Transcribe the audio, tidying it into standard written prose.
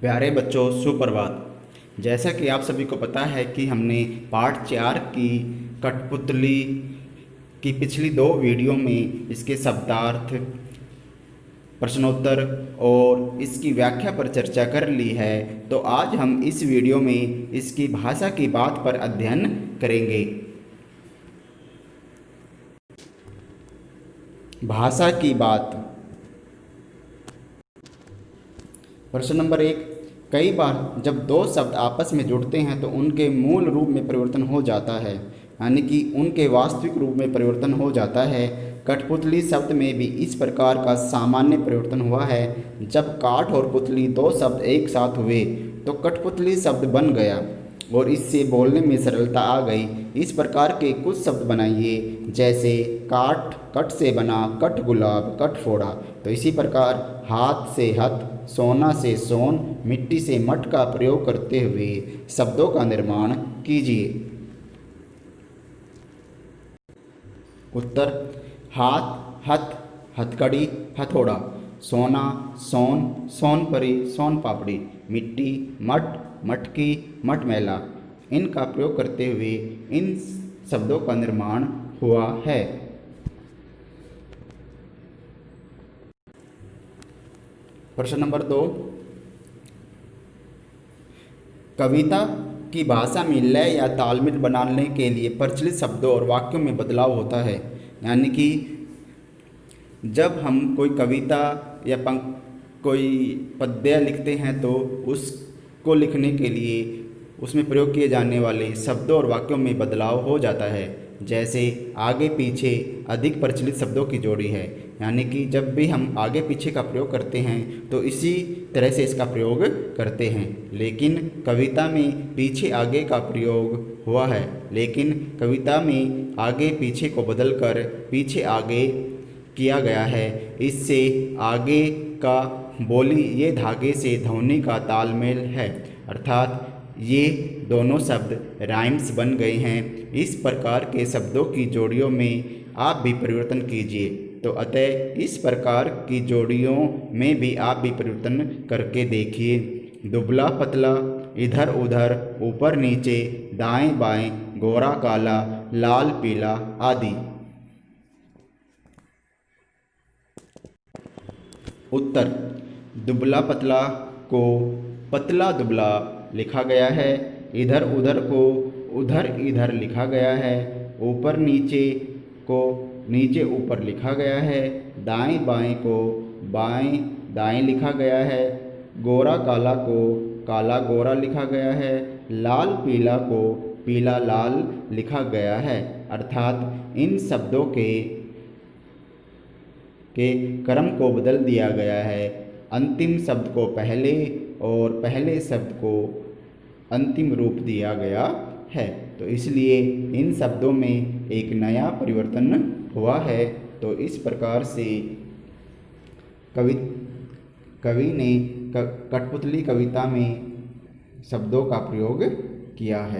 प्यारे बच्चों, सुप्रभात। जैसा कि आप सभी को पता है कि हमने पार्ट 4 की कठपुतली की पिछली 2 वीडियो में इसके शब्दार्थ, प्रश्नोत्तर और इसकी व्याख्या पर चर्चा कर ली है। तो आज हम इस वीडियो में इसकी भाषा की बात पर अध्ययन करेंगे। भाषा की बात। प्रश्न नंबर 1। कई बार जब दो शब्द आपस में जुड़ते हैं तो उनके मूल रूप में परिवर्तन हो जाता है, यानी कि उनके वास्तविक रूप में परिवर्तन हो जाता है। कठपुतली शब्द में भी इस प्रकार का सामान्य परिवर्तन हुआ है। जब काठ और पुतली 2 शब्द एक साथ हुए तो कठपुतली शब्द बन गया और इससे बोलने में सरलता आ गई। इस प्रकार के कुछ शब्द बनाइए, जैसे काठ कट से बना, कट गुलाब, कट फोड़ा। तो इसी प्रकार हाथ से हथ, सोना से सोन, मिट्टी से मट का प्रयोग करते हुए शब्दों का निर्माण कीजिए। उत्तर: हाथ हथ, हथकड़ी, हथौड़ा। सोना सोन, सोनपरी, सोन पापड़ी। मिट्टी मट, मटकी, मटमैला। इनका प्रयोग करते हुए इन शब्दों का निर्माण हुआ है। प्रश्न नंबर 2। कविता की भाषा में लय या तालमेल बनाने के लिए प्रचलित शब्दों और वाक्यों में बदलाव होता है। यानी कि जब हम कोई कविता या कोई पद्य लिखते हैं तो उसको लिखने के लिए उसमें प्रयोग किए जाने वाले शब्दों और वाक्यों में बदलाव हो जाता है। जैसे आगे पीछे अधिक प्रचलित शब्दों की जोड़ी है, यानी कि जब भी हम आगे पीछे का प्रयोग करते हैं तो इसी तरह से इसका प्रयोग करते हैं। लेकिन कविता में पीछे आगे का प्रयोग हुआ है, लेकिन कविता में आगे पीछे को बदलकर पीछे आगे किया गया है। इससे आगे का बोली ये धागे से ध्वनि का तालमेल है, अर्थात ये दोनों शब्द राइम्स बन गए हैं। इस प्रकार के शब्दों की जोड़ियों में आप भी परिवर्तन कीजिए। तो अतः इस प्रकार की जोड़ियों में भी आप भी परिवर्तन करके देखिए। दुबला पतला, इधर उधर, ऊपर नीचे, दाएं बाएं, गोरा काला, लाल पीला आदि। उत्तर: दुबला पतला को पतला दुबला लिखा गया है। इधर उधर को उधर इधर लिखा गया है। ऊपर नीचे को नीचे ऊपर लिखा गया है। दाएं बाएं को बाएं दाएं लिखा गया है। गोरा काला को काला गोरा लिखा गया है। लाल पीला को पीला लाल लिखा गया है। अर्थात इन शब्दों के क्रम को बदल दिया गया है। अंतिम शब्द को पहले और पहले शब्द को अंतिम रूप दिया गया है। तो इसलिए इन शब्दों में एक नया परिवर्तन हुआ है। तो इस प्रकार से कवि ने कठपुतली कविता में शब्दों का प्रयोग किया है।